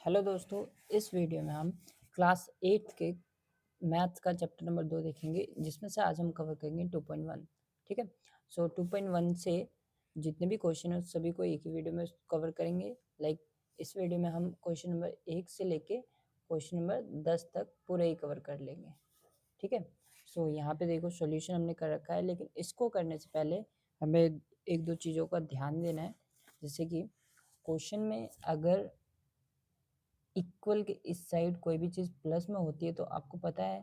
Hello दोस्तों, इस video में हम क्लास 8 के मैथ्स का चैप्टर नंबर 2 देखेंगे, जिसमें से आज हम कवर करेंगे 2.1। ठीक है। सो 2.1 से जितने भी क्वेश्चन हैं सभी को एक ही वीडियो में कवर करेंगे। इस वीडियो में हम क्वेश्चन नंबर 1 से लेके क्वेश्चन नंबर 10 तक पूरे ही कवर कर लेंगे। ठीक है। सो यहाँ पे देखो सॉल्यूशन हमने कर रखा है, लेकिन इसको करने से पहले हमें एक दो चीज़ों का ध्यान देना है। जैसे कि क्वेश्चन में अगर इक्वल के इस साइड कोई भी चीज़ प्लस में होती है, तो आपको पता है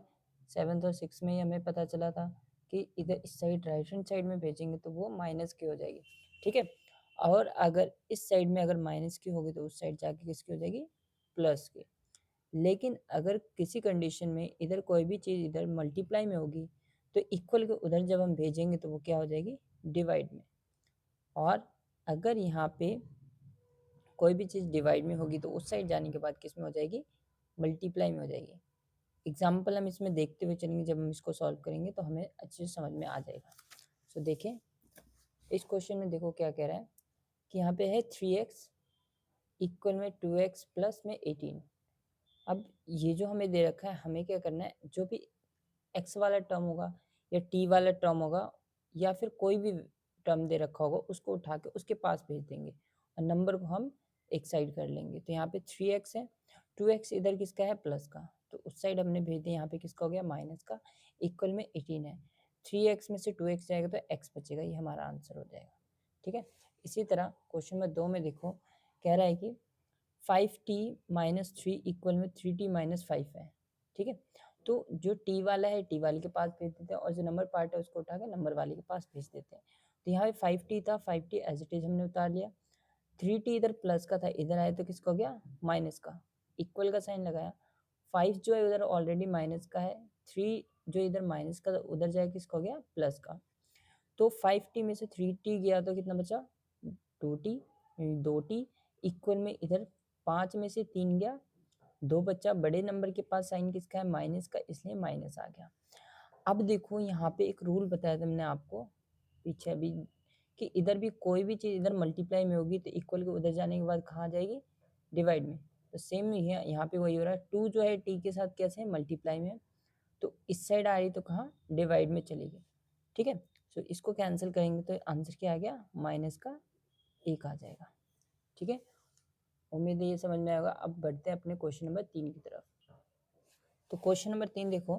7th और 6th में ही हमें पता चला था कि इधर इस साइड राइट हैंड साइड में भेजेंगे तो वो माइनस की हो जाएगी। ठीक है। और अगर इस साइड में अगर माइनस की होगी तो उस साइड जाके किसकी हो जाएगी, प्लस की। लेकिन अगर किसी कंडीशन में इधर कोई भी चीज़ इधर मल्टीप्लाई में होगी तो इक्वल के उधर जब हम भेजेंगे तो वो क्या हो जाएगी, डिवाइड में। और अगर यहाँ पे कोई भी चीज़ डिवाइड में होगी तो उस साइड जाने के बाद किस में हो जाएगी, मल्टीप्लाई में हो जाएगी। एग्जाम्पल हम इसमें देखते हुए चलेंगे, जब हम इसको सॉल्व करेंगे तो हमें अच्छे से समझ में आ जाएगा। सो देखें, इस क्वेश्चन में देखो क्या कह रहा है कि यहाँ पे है 3x इक्वल में 2x प्लस में 18। अब ये जो हमें दे रखा है, हमें क्या करना है, जो भी x वाला टर्म होगा या t वाला टर्म होगा या फिर कोई भी टर्म दे रखा होगा, उसको उठा के उसके पास भेज देंगे और नंबर को हम एक साइड कर लेंगे। तो यहाँ पे 3x है, 2x इधर किसका है, प्लस का, तो उस साइड हमने भेज दिया। यहाँ पे किसका हो गया, माइनस का। इक्वल में 18 है, 3x में से 2x जाएगा तो x बचेगा, ये हमारा आंसर हो जाएगा। ठीक है। इसी तरह क्वेश्चन नंबर 2 में देखो, कह रहा है कि 5t माइनस 3 इक्वल में 3t माइनस 5 है। ठीक है। तो जो t वाला है t वाले के पास भेज देते हैं और जो नंबर पार्ट है उसको उठा के नंबर वाले के पास भेज देते हैं। तो यहाँ पे 5t था, 5t एज इट इज हमने उतार लिया। 3t इधर प्लस का था, इधर आया तो किसका हो गया, माइनस का। इक्वल का साइन लगाया। 5 जो है उधर ऑलरेडी माइनस का है, 3 जो इधर माइनस का उधर जाए किसका हो गया, प्लस का। तो 5t में से 3t गया तो कितना बचा, 2t। 2t इक्वल में इधर 5 में से 3 गया, 2 बच्चा। बड़े नंबर के पास साइन किसका है, माइनस का, इसलिए माइनस आ गया। अब देखो यहाँ पे एक रूल बताया था मैंने आपको पीछे अभी, कि इधर भी कोई भी चीज़ इधर मल्टीप्लाई में होगी तो इक्वल के उधर जाने के बाद कहाँ जाएगी, डिवाइड में। तो सेम यहाँ पे वही हो रहा है। 2 जो है t के साथ कैसे है, मल्टीप्लाई में, तो इस साइड आ रही तो कहाँ, डिवाइड में चलेगी। ठीक है। तो इसको कैंसिल करेंगे तो आंसर क्या आ गया, माइनस का 1 आ जाएगा। ठीक है। उम्मीद है ये समझ में आएगा। अब बढ़ते हैं अपने क्वेश्चन नंबर 3 की तरफ। तो क्वेश्चन नंबर 3 देखो,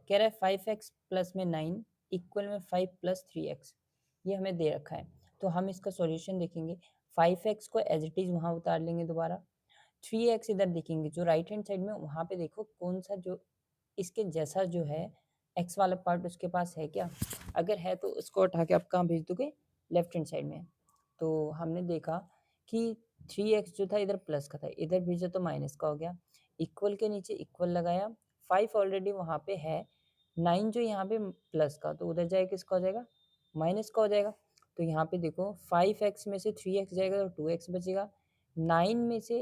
कह रहा है 5x प्लस में 9 इक्वल में 5 प्लस 3x। ये हमें दे रखा है, तो हम इसका सॉल्यूशन देखेंगे। 5x को एज इट इज वहाँ उतार लेंगे दोबारा। 3x इधर देखेंगे, जो राइट हैंड साइड में वहाँ पे देखो कौन सा जो इसके जैसा जो है x वाला पार्ट उसके पास है क्या। अगर है तो उसको उठा के आप कहाँ भेज दोगे, लेफ्ट हैंड साइड में। तो हमने देखा कि 3x जो था इधर प्लस का था, इधर भेजा तो माइनस का हो गया। इक्वल के नीचे इक्वल लगाया, 5 ऑलरेडी वहाँ पे है, 9 जो यहाँ पे प्लस का, तो उधर जाए किसका हो जाएगा, माइनस का हो जाएगा। तो यहाँ पे देखो 5x में से 3x जाएगा तो 2x बचेगा, 9 में से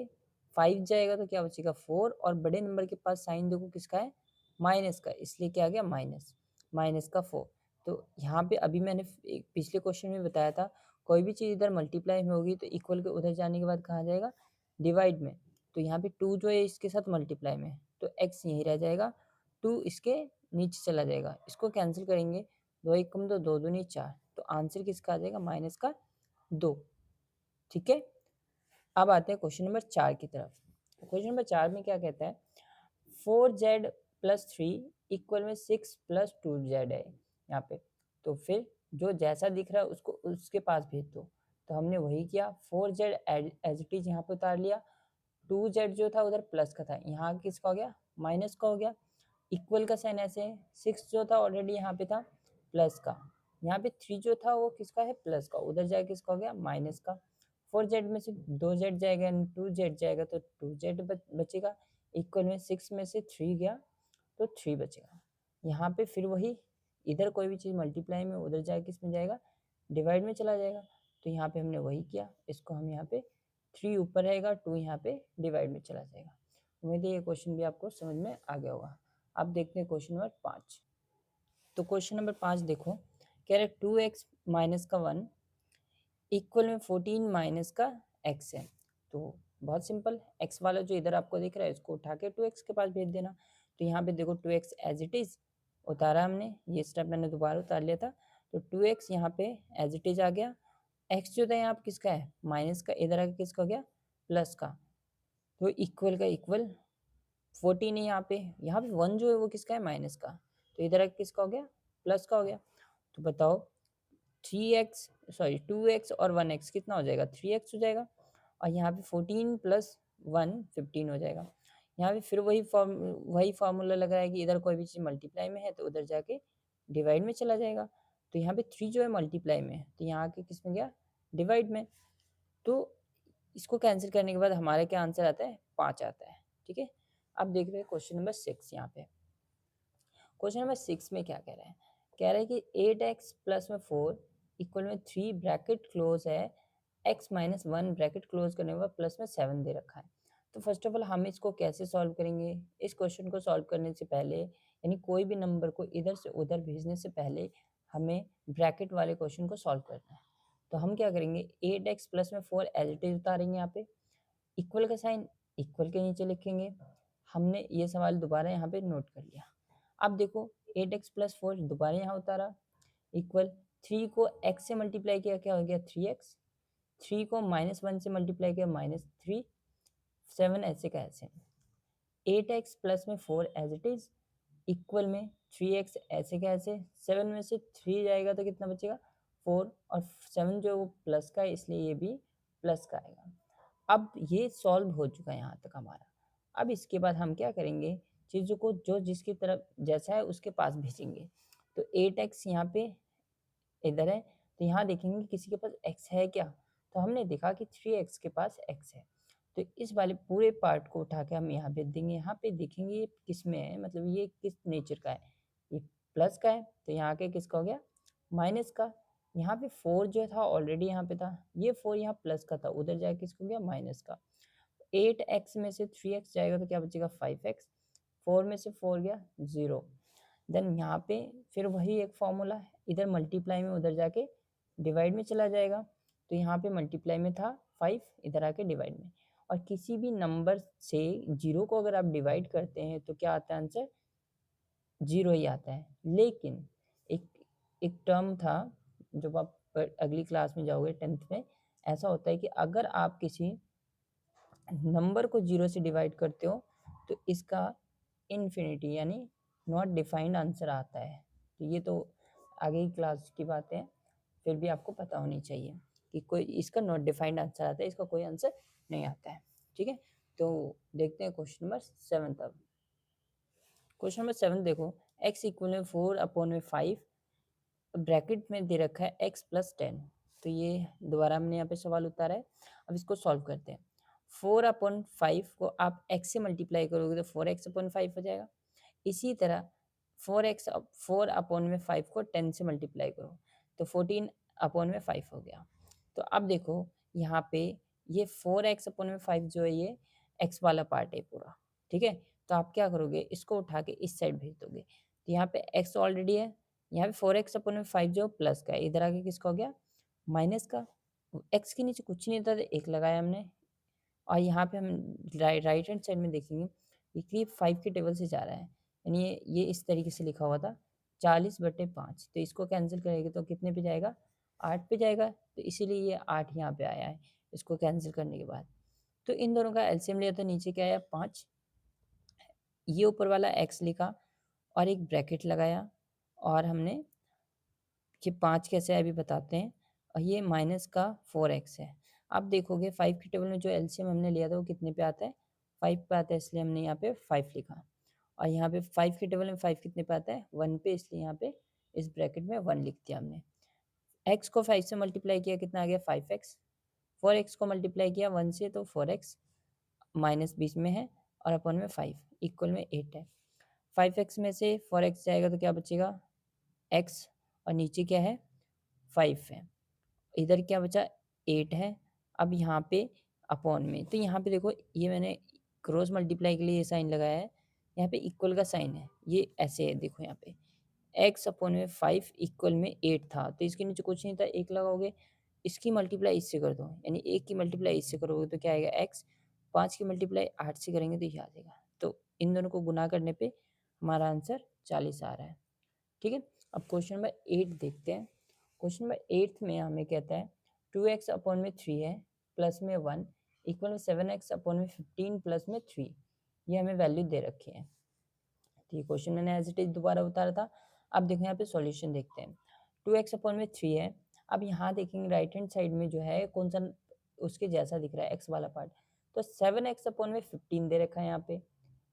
5 जाएगा तो क्या बचेगा, 4। और बड़े नंबर के पास साइन देखो किसका है, माइनस का, इसलिए क्या आ गया, माइनस, माइनस का 4। तो यहाँ पे अभी मैंने एक पिछले क्वेश्चन में बताया था, कोई भी चीज़ इधर मल्टीप्लाई में होगी तो इक्वल के उधर जाने के बाद कहाँ जाएगा, डिवाइड में। तो यहाँ पे 2 जो है इसके साथ मल्टीप्लाई में, तो x यहीं रह जाएगा, 2 इसके नीचे चला जाएगा। इसको कैंसिल करेंगे, 2 1 कम 2, 2 दूनी 4, तो आंसर किसका आ जाएगा, माइनस का 2। ठीक है। अब आते हैं क्वेश्चन नंबर 4 की तरफ। क्वेश्चन नंबर 4 में क्या कहता है, 4z प्लस 3 इक्वल में 6 प्लस 2z है यहाँ पे। तो फिर जो जैसा दिख रहा है उसको उसके पास भेज दो। तो हमने वही किया, 4z एज इट इज यहाँ पे उतार लिया। 2z जो था उधर प्लस का था, यहाँ किसका हो गया, माइनस का हो गया। इक्वल का साइन ऐसे है, 6 जो था ऑलरेडी यहाँ पे था प्लस का, यहाँ पे 3 जो था वो किसका है, प्लस का, उधर जाए किसका हो गया, माइनस का। 4z में से 2z जाएगा, 2z जाएगा तो 2z बचेगा। इक्वल में 6 में से 3 गया तो 3 बचेगा। यहाँ पे फिर वही, इधर कोई भी चीज़ मल्टीप्लाई में उधर जाए किस में जाएगा, डिवाइड में चला जाएगा। तो यहाँ पे हमने वही किया, इसको हम यहाँ पे 3 ऊपर रहेगा, 2 यहाँ पे डिवाइड में चला जाएगा। उम्मीद है ये क्वेश्चन भी आपको समझ में आ गया होगा। अब देखते हैं क्वेश्चन नंबर 5। तो क्वेश्चन नंबर 5 देखो, कह रहे 2x माइनस का 1 इक्वल में 14 माइनस का x है। तो बहुत सिंपल, x वाला जो इधर आपको दिख रहा है इसको उठा के 2x के पास भेज देना। तो यहाँ पे देखो 2x एज इट इज उतारा हमने, ये स्टेप मैंने दोबारा उतार लिया था, तो 2x यहाँ पे एज इट इज आ गया। x जो था यहाँ पे किसका है, माइनस का, इधर आके किसका हो गया, प्लस का। तो इक्वल का इक्वल 14 है यहाँ पे 1 जो है वो किसका है, माइनस का, तो इधर आके किसका हो गया, प्लस का हो गया। तो बताओ 2x और 1x कितना हो जाएगा, 3x हो जाएगा। और यहाँ पे 14 प्लस 1 15 हो जाएगा। यहाँ पे फिर वही फार्मूला लग रहा है कि इधर कोई भी चीज़ मल्टीप्लाई में है तो उधर जाके डिवाइड में चला जाएगा। तो यहाँ पे 3 जो है मल्टीप्लाई में है, तो यहाँ के किस में गया, डिवाइड में। तो इसको कैंसिल करने के बाद हमारे क्या आंसर आता है, 5 आता है। ठीक है, अब देख रहे हैं क्वेश्चन नंबर 6। यहाँ पे क्वेश्चन नंबर 6 में क्या कह रहा है, कह रहा है कि 8x प्लस में 4 इक्वल में 3 ब्रैकेट क्लोज है, x माइनस 1 ब्रैकेट क्लोज करने के बाद प्लस में 7 दे रखा है। तो फर्स्ट ऑफ ऑल हम इसको कैसे सॉल्व करेंगे, इस क्वेश्चन को सॉल्व करने से पहले, यानी कोई भी नंबर को इधर से उधर भेजने से पहले हमें ब्रैकेट वाले क्वेश्चन को सॉल्व करना है। तो हम क्या करेंगे, 8x प्लस में 4 एज इट इज उतारेंगे, यहाँ पे इक्वल का साइन इक्वल के नीचे लिखेंगे। हमने ये सवाल दोबारा यहाँ पे नोट कर लिया। अब देखो 8x प्लस 4 दोबारा यहाँ उतारा, इक्वल 3 को x से मल्टीप्लाई किया, क्या हो गया 3x, 3 को -1 से मल्टीप्लाई किया -3, 7 ऐसे का ऐसे। 8x प्लस में 4 एज इट इज इक्वल में 3x ऐसे का ऐसे, 7 में से 3 जाएगा तो कितना बचेगा 4, और 7 जो है वो प्लस का है इसलिए ये भी प्लस का आएगा। अब ये सॉल्व हो चुका है यहाँ तक हमारा। अब इसके बाद हम क्या करेंगे, चीज़ों को जो जिसकी तरफ जैसा है उसके पास भेजेंगे। तो 8x यहाँ पे इधर है, तो यहाँ देखेंगे किसी के पास x है क्या, तो हमने देखा कि 3x के पास x है। तो इस वाले पूरे पार्ट को उठा के हम यहाँ भेज देंगे। यहाँ पे देखेंगे ये किस में है, मतलब ये किस नेचर का है, ये प्लस का है, तो यहाँ के किसका हो गया, माइनस का। यहाँ पे 4 जो था ऑलरेडी यहाँ पे था, ये 4 यहाँ प्लस का था, उधर जाके किसको गया, माइनस का। 8x में से 3x जाएगा तो क्या बचेगा 5x, 4 में से 4 गया 0। देन यहाँ पे फिर वही एक फॉर्मूला है, इधर मल्टीप्लाई में उधर जाके डिवाइड में चला जाएगा। तो यहाँ पे मल्टीप्लाई में था 5, इधर आके डिवाइड में। और किसी भी नंबर से 0 को अगर आप डिवाइड करते हैं तो क्या आता है आंसर, 0 ही आता है। लेकिन एक एक टर्म था, जब आप अगली क्लास में जाओगे 10th में, ऐसा होता है कि अगर आप किसी नंबर को 0 से डिवाइड करते हो तो इसका इन्फिनिटी यानी नॉट डिफाइंड आंसर आता है। तो ये तो आगे की क्लास की बात है, फिर भी आपको पता होनी चाहिए कि कोई इसका नॉट डिफाइंड आंसर आता है, इसका कोई आंसर नहीं आता है। ठीक है, तो देखते हैं क्वेश्चन नंबर 7। अब क्वेश्चन नंबर 7 देखो, x इक्वल में 4/5 ब्रैकेट में दे रखा है x प्लस 10। तो ये दोबारा हमने यहाँ पे सवाल उतारा है, अब इसको सॉल्व करते हैं। 4/5 को आप x से मल्टीप्लाई करोगे तो 4x/5 हो जाएगा। इसी तरह 4/5 को 10 से मल्टीप्लाई करो तो 14/5 हो गया। तो अब देखो यहाँ पे ये 4x/5 जो है ये x वाला पार्ट है पूरा। ठीक है, तो आप क्या करोगे, इसको उठा के इस साइड भेज दोगे। तो यहाँ पे x ऑलरेडी है, यहाँ पे 4x/5 जो प्लस का है, इधर आके किसका हो गया, माइनस का। x के नीचे कुछ नहीं था तो 1 लगाया हमने। और यहाँ पे हम राइट हैंड साइड में देखेंगे ये 5 के टेबल से जा रहा है, यानी ये इस तरीके से लिखा हुआ था 40/5। तो इसको कैंसिल करेंगे तो कितने पे जाएगा, 8 पे जाएगा। तो इसीलिए ये 8 यहाँ पे आया है इसको कैंसिल करने के बाद। तो इन दोनों का एलसीएम लिया तो नीचे क्या आया, 5। ये ऊपर वाला x लिखा और एक ब्रैकेट लगाया, और हमने कि 5 कैसे है अभी बताते हैं। और ये माइनस का 4x है। अब देखोगे 5 के टेबल में जो एलसीएम हमने लिया था वो कितने पे आता है, 5 पे आता है, इसलिए हमने यहाँ पे 5 लिखा। और यहाँ पे 5 के टेबल में 5 कितने पे आता है, 1 पे, इसलिए यहाँ पे इस ब्रैकेट में 1 लिख दिया हमने। x को 5 से मल्टीप्लाई किया, कितना आ गया 5x। 4x को मल्टीप्लाई किया 1 से तो 4x, माइनस बीच में है और अपन में 5 इक्वल में 8 है। 5x में से 4x जाएगा तो क्या बचेगा x, और नीचे क्या है 5 है, इधर क्या बचा 8 है। अब यहाँ पे अपॉन में, तो यहाँ पे देखो ये मैंने क्रॉस मल्टीप्लाई के लिए ये साइन लगाया है, यहाँ पे इक्वल का साइन है, ये ऐसे है देखो यहाँ पे x/5 इक्वल में 8 था, तो इसके नीचे कुछ नहीं था, 1 लगाओगे, इसकी मल्टीप्लाई इससे कर दो, यानी 1 की मल्टीप्लाई इससे करोगे तो क्या आएगा x, 5 की मल्टीप्लाई 8 से करेंगे तो ये आ जाएगा। तो इन दोनों को गुना करने पे हमारा आंसर 40 आ रहा है। ठीक है, अब क्वेश्चन नंबर 8 देखते हैं। क्वेश्चन नंबर 8 में हमें कहता है 2x अपॉन में 3 है प्लस में 1 इक्वल में 7x अपॉन में 15 प्लस में 3, ये हमें वैल्यू दे रखी है। तो ये क्वेश्चन मैंने एज इट इज दोबारा उतारा था। अब देखो यहाँ पे सॉल्यूशन देखते हैं। 2x अपॉन में 3 है। अब यहाँ देखेंगे राइट हैंड साइड में जो है कौन सा उसके जैसा दिख रहा है, x वाला पार्ट। तो 7x अपॉन में 15 दे रखा है यहाँ पे।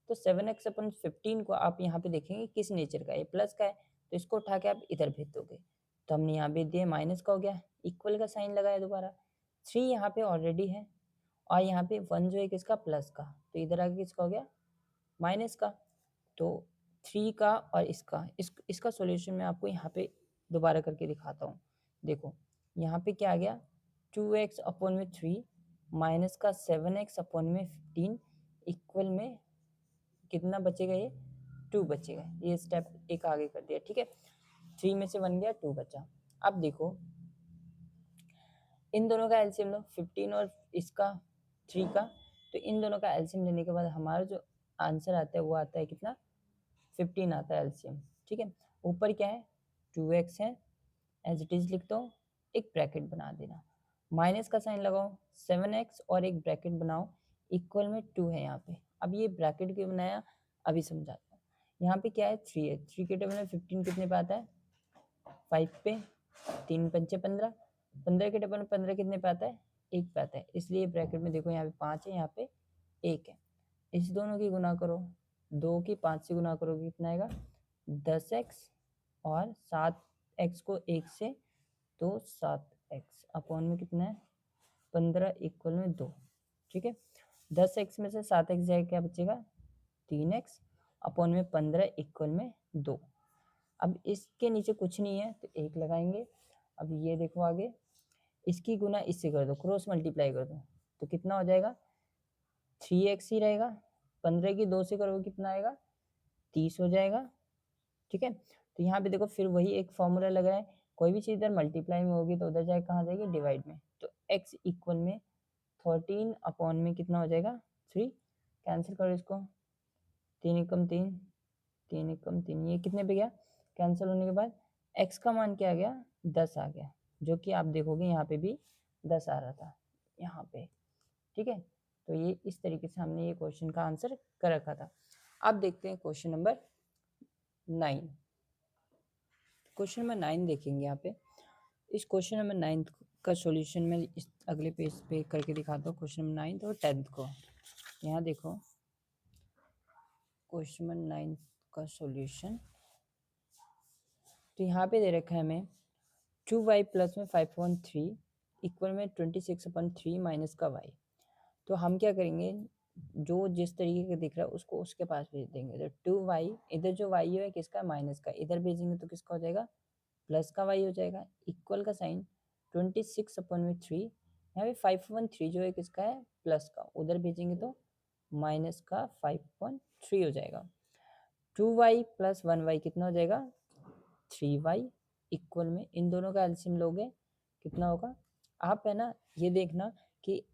तो 7x अपॉन 15 को आप यहाँ पे देखेंगे किस नेचर का है, प्लस का है, तो इसको उठा के आप इधर भेज दोगे। तो हमने यहाँ भेज दिया, माइनस का हो गया, इक्वल का साइन लगाया दोबारा। 3 यहाँ पे ऑलरेडी है और यहाँ पे 1 जो है किसका, प्लस का, तो इधर आके किसका हो गया, माइनस का। तो 3 का और इसका सॉल्यूशन मैं आपको यहाँ पे दोबारा करके दिखाता हूँ। देखो यहाँ पे क्या आ गया, 2x अपॉन में 3 माइनस का 7x अपॉन में 15 इक्वल में कितना बचेगा, ये 2 बचेगा। ये स्टेप एक आगे कर दिया। ठीक है, 3 में से 1 गया, 2 बचा। अब देखो इन दोनों का एलसीएम लो, 15 और इसका 3 का, तो इन दोनों का एलसीएम लेने के बाद हमारा जो आंसर आता है वो आता है कितना, 15 आता है एलसीएम। ठीक है, ऊपर क्या है, 2x है, एज इट इज लिख दो, एक ब्रैकेट बना देना, माइनस का साइन लगाओ, 7x और एक ब्रैकेट बनाओ, इक्वल में 2 है यहाँ पे। अब ये ब्रैकेट क्यों बनाया अभी समझाता हूँ। यहाँ पे क्या है, 3 है, 3 के टेबल में 15 कितने पे आता है, 5 पे, 3 पंचे 15, 15 के टेबल में 15 कितने पे आता है, 1 पे आता है, इसलिए ब्रैकेट में देखो यहाँ पे 5 है, यहाँ पे 1 है। इस दोनों की गुना करो, 2 की 5 से गुना करोगे कितना आएगा, 10x और 7x को 1 से, तो 7x अपॉन में कितना है, 15 इक्वल में 2। ठीक है, 10x में से 7x जाएगा, क्या बचेगा, 3x अपॉन में 15 इक्वल में 2। अब इसके नीचे कुछ नहीं है तो 1 लगाएंगे। अब ये देखो आगे, इसकी गुना इससे कर दो, क्रॉस मल्टीप्लाई कर दो, तो कितना हो जाएगा, 3x ही रहेगा। 15 की 2 से करोगे कितना आएगा, 30 हो जाएगा। ठीक है, तो यहाँ पे देखो फिर वही एक फॉर्मूला लग रहा है, कोई भी चीज़ इधर मल्टीप्लाई में होगी तो उधर जाए कहाँ जाएगी, डिवाइड में। तो x इक्वल में 13 अपॉन में कितना हो जाएगा, 3, कैंसिल करो इसको, 3 एकम 3, 3 एकम 3, ये कितने पे गया, कैंसिल होने के बाद x का मान क्या आ गया, 10 आ गया, जो कि आप देखोगे यहाँ पे भी 10 आ रहा था यहाँ पे। ठीक है, तो ये इस तरीके से हमने ये क्वेश्चन का आंसर कर रखा था। अब देखते हैं क्वेश्चन नंबर 9। क्वेश्चन नंबर 9 देखेंगे यहाँ पे। इस क्वेश्चन नंबर 9 का सॉल्यूशन मैं इस अगले पेज पे करके दिखाता हूँ, क्वेश्चन नंबर 9 और 10 को। यहाँ देखो क्वेश्चन नंबर 9 का सॉल्यूशन, तो यहाँ पे दे रखा है हमें 2y प्लस में 5.3 इक्वल में 26/3 माइनस का y। तो हम क्या करेंगे, जो जिस तरीके का दिख रहा है उसको उसके पास भेज देंगे। तो 2y, इधर जो y है किसका, माइनस का, इधर भेजेंगे तो किसका हो जाएगा, प्लस का y हो जाएगा, इक्वल का साइन 26/3, यहाँ पे 5.3 जो है किसका है, प्लस का, उधर भेजेंगे तो माइनस का 5.3 हो जाएगा। 2y प्लस 1y कितना हो जाएगा, 3y इक्वल में इन दोनों का एलसीएम लोगे कितना होगा। आप है ना ये देखना कि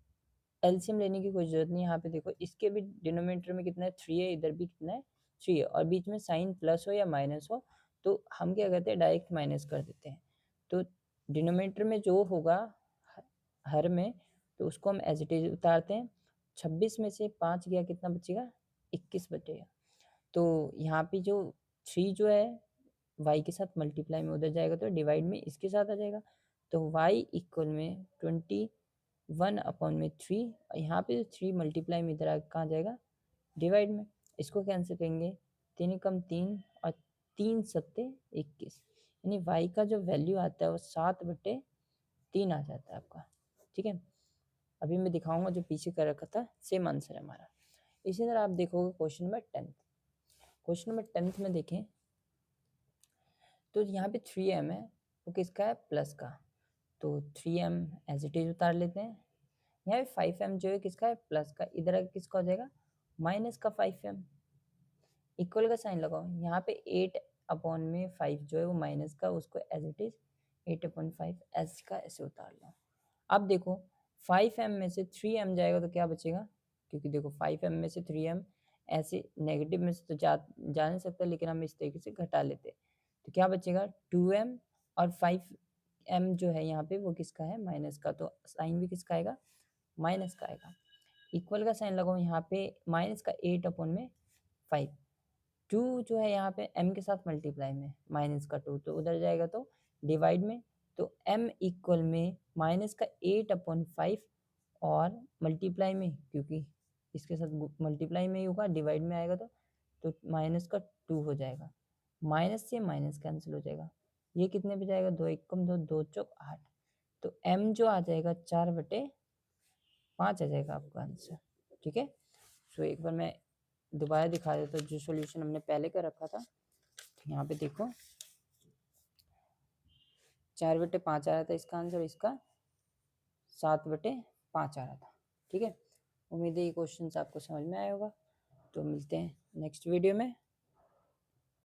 एलसीएम लेने की कोई जरूरत नहीं, यहाँ पे देखो इसके भी डिनोमिनेटर में कितना है, 3 है, इधर भी कितना है, 3 है, और बीच में साइन प्लस हो या माइनस हो तो हम क्या करते हैं, डायरेक्ट माइनस कर देते हैं। तो डिनोमिनेटर में जो होगा हर में, तो उसको हम एज इट इज उतारते हैं। 26 में से 5 गया, कितना बचेगा, 21 बचेगा। तो यहाँ पे जो 3 जो है y के साथ मल्टीप्लाई में उधर जाएगा तो डिवाइड में इसके साथ आ जाएगा। तो y इक्वल में 21/3, यहाँ पे 3 मल्टीप्लाई में इधर कहाँ जाएगा, डिवाइड में। इसको कैंसिल करेंगे, 3 एकम 3 और 3 सत्ते 21, यानी y का जो वैल्यू आता है वो 7/3 आ जाता है आपका। ठीक है, अभी मैं दिखाऊंगा जो पीछे कर रखा था, सेम आंसर है हमारा। इसी तरह आप देखोगे क्वेश्चन नंबर 10। क्वेश्चन नंबर 10 में देखें तो यहाँ पे 3m है, वो किसका है, प्लस का, तो 3m एज इट इज उतार लेते हैं। यहाँ पे 5m जो है किसका है, प्लस का, इधर किसका हो जाएगा, माइनस का 5m, इक्वल का साइन लगाओ। यहाँ पे 8/5 जो है वो माइनस का, उसको एज इट इज 8/5 ऐसे का ऐसे उतार लो। अब देखो 5m में से 3m जाएगा तो क्या बचेगा, क्योंकि देखो 5m में से 3m ऐसे नेगेटिव में से तो जा नहीं सकता, लेकिन हम इस तरीके से घटा लेते। तो क्या बचेगा 2m, और 5m जो है यहाँ पे वो किसका है, माइनस का, तो साइन भी किसका आएगा, माइनस का आएगा। इक्वल का साइन लगाओ यहाँ पे, माइनस का 8/5, 2 जो है यहाँ पे m के साथ मल्टीप्लाई में, माइनस का 2 तो उधर जाएगा तो डिवाइड में, तो m इक्वल में माइनस का 8/5 और मल्टीप्लाई में, क्योंकि इसके साथ मल्टीप्लाई में ही होगा, डिवाइड में आएगा तो माइनस का 2 हो जाएगा। माइनस से माइनस कैंसिल हो जाएगा, ये कितने पे जाएगा, 2 एकम 2, 2 चौक 8, तो m जो आ जाएगा 4/5 आ जाएगा आपका आंसर। ठीक है, सो एक बार मैं दोबारा दिखा देता हूँ जो सॉल्यूशन हमने पहले का रखा था। यहाँ पे देखो 4/5 आ रहा था इसका आंसर, इसका 7/5 आ रहा था। ठीक है, उम्मीद है ये क्वेश्चन आपको समझ में आया होगा। तो मिलते हैं नेक्स्ट वीडियो में।